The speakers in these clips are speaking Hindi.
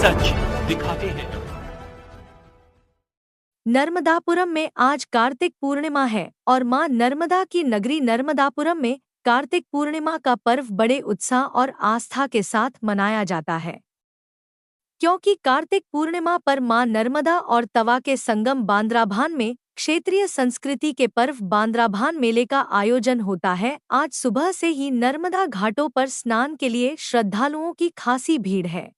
सच दिखाते हैं। नर्मदापुरम में आज कार्तिक पूर्णिमा है और मां नर्मदा की नगरी नर्मदापुरम में कार्तिक पूर्णिमा का पर्व बड़े उत्साह और आस्था के साथ मनाया जाता है। क्योंकि कार्तिक पूर्णिमा पर मां नर्मदा और तवा के संगम बांद्राभान में क्षेत्रीय संस्कृति के पर्व बांद्राभान मेले का आयोजन होता है। आज सुबह से ही नर्मदा घाटों पर स्नान के लिए श्रद्धालुओं की खासी भीड़ है।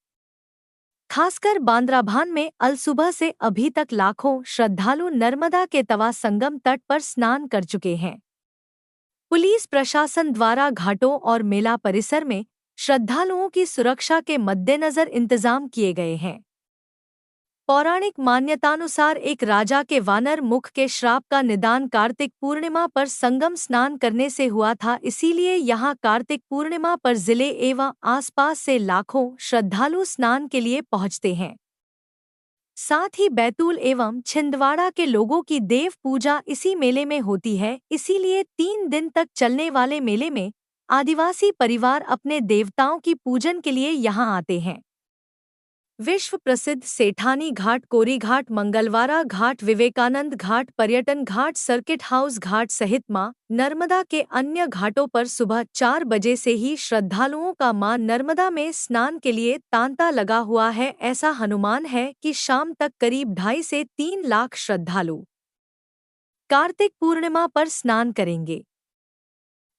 खासकर बांद्राभान में अलसुबह से अभी तक लाखों श्रद्धालु नर्मदा के तवा संगम तट पर स्नान कर चुके हैं। पुलिस प्रशासन द्वारा घाटों और मेला परिसर में श्रद्धालुओं की सुरक्षा के मद्देनजर इंतजाम किए गए हैं। पौराणिक मान्यतानुसार एक राजा के वानर मुख के श्राप का निदान कार्तिक पूर्णिमा पर संगम स्नान करने से हुआ था, इसीलिए यहां कार्तिक पूर्णिमा पर जिले एवं आसपास से लाखों श्रद्धालु स्नान के लिए पहुंचते हैं। साथ ही बैतूल एवं छिंदवाड़ा के लोगों की देव पूजा इसी मेले में होती है, इसीलिए 3 दिन तक चलने वाले मेले में आदिवासी परिवार अपने देवताओं की पूजन के लिए यहां आते हैं। विश्व प्रसिद्ध सेठानी घाट, कोरी घाट, मंगलवारा घाट, विवेकानंद घाट, पर्यटन घाट, सर्किट हाउस घाट सहित मां नर्मदा के अन्य घाटों पर सुबह 4 बजे से ही श्रद्धालुओं का मां नर्मदा में स्नान के लिए तांता लगा हुआ है। ऐसा अनुमान है कि शाम तक करीब 2.5 से 3 लाख श्रद्धालु कार्तिक पूर्णिमा पर स्नान करेंगे।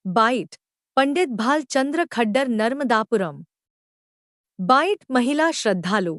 बाइट पंडित भाल चंद्र खड्डर, नर्मदापुरम। बाइट महिला श्रद्धालु।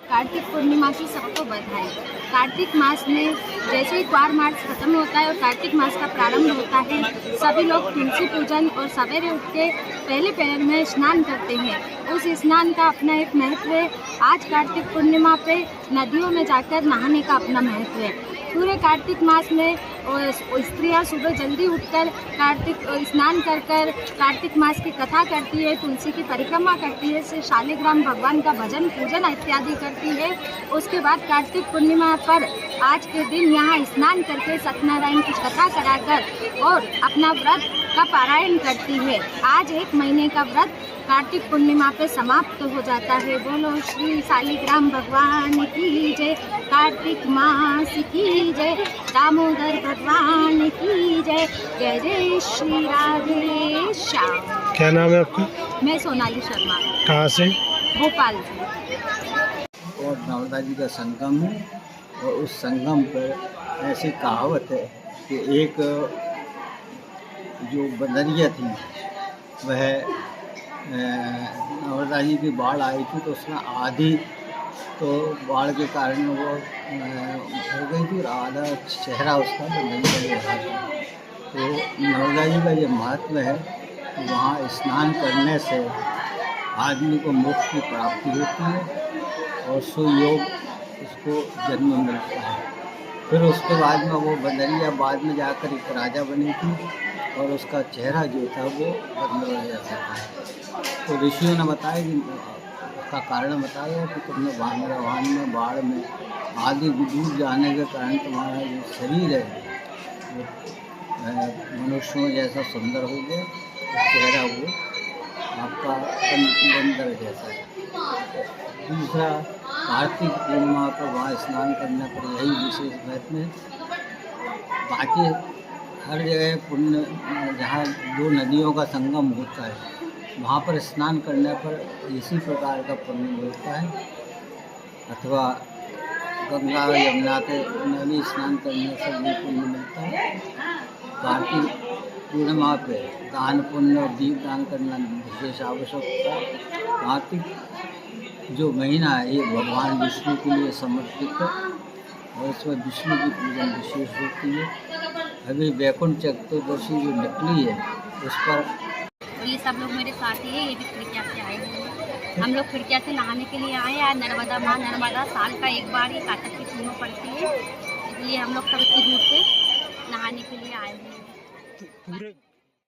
कार्तिक पूर्णिमा की सबको बधाई। कार्तिक मास में जैसे ही क्वार मास खत्म होता है और कार्तिक मास का प्रारंभ होता है, सभी लोग तुलसी पूजन और सवेरे उठ के पहले पहर में स्नान करते हैं। उस स्नान का अपना एक महत्व है। आज कार्तिक पूर्णिमा पे नदियों में जाकर नहाने का अपना महत्व है। पूरे कार्तिक मास में स्त्रियां सुबह जल्दी उठकर कार्तिक स्नान कर कार्तिक मास की कथा करती है, तुलसी की परिक्रमा करती है, श्री शालिग्राम भगवान का भजन पूजन इत्यादि करती है। उसके बाद कार्तिक पूर्णिमा पर आज के दिन यहाँ स्नान करके सत्यनारायण की कथा कराकर और अपना व्रत का पारायण करती है। आज 1 महीने का व्रत कार्तिक पूर्णिमा पे समाप्त हो जाता है। बोलो श्री शालिग्राम भगवान की जय, कार्तिक मास की जय, दामोदर भगवान की जय, जय जय श्री राधे श्याम। क्या नाम है आपका? मैं सोनाली शर्मा। कहाँ से? भोपाल से। और नर्मदा जी का संगम है और उस संगम पर ऐसी कहावत है कि एक जो बंदरिया थी वह नर्मदा जी की बाढ़ आई थी तो उसमें आधी तो बाढ़ के कारण वो हो गई थी और आधा चेहरा उसका बंदरिया में रहा। तो नर्मदा जी का ये महत्व है कि वहाँ स्नान करने से आदमी को मोक्ष की प्राप्ति होती है और सुयोग उसको जन्म मिलता है। फिर उसके बाद में वो बंदरिया बाद में जाकर एक राजा बनी थी और उसका चेहरा जो था वो बदल जाता था। तो ऋषियों ने बताया कि उसका कारण बताया कि तुमने बांद्राभान में बाढ़ में आदि डूब जाने के कारण तुम्हारा जो शरीर है वो मनुष्यों जैसा सुंदर हो गया, चेहरा वो आपका बंदर जैसा है। दूसरा, कार्तिक पूर्णिमा पर वहाँ स्नान करने पर यही विशेष महत्व है। बाकी हर जगह पुण्य, जहाँ 2 नदियों का संगम होता है वहाँ पर स्नान करने पर इसी प्रकार का पुण्य मिलता है, अथवा गंगा यमुना के में भी स्नान करने से भी पुण्य मिलता है। कार्तिक पूर्णिमा पे दान पुण्य और दीप दान करना विशेष आवश्यकता। कार्तिक जो महीना है ये भगवान विष्णु के लिए समर्पित है और इसमें विष्णु की पूजन विशेष होती है। अभी वैकुंठ चतुर्दशी जो निकली है उस पर ये सब लोग मेरे साथी हैं, ये भी खिड़किया से आए हुए हैं। हम लोग खिड़किया से नहाने के लिए आए हैं। नर्मदा माँ नर्मदा साल का एक बार ही कार्तिक की पूर्णिमा पड़ती है, इसलिए हम लोग सब इतनी दूर से नहाने के लिए आए हुए हैं।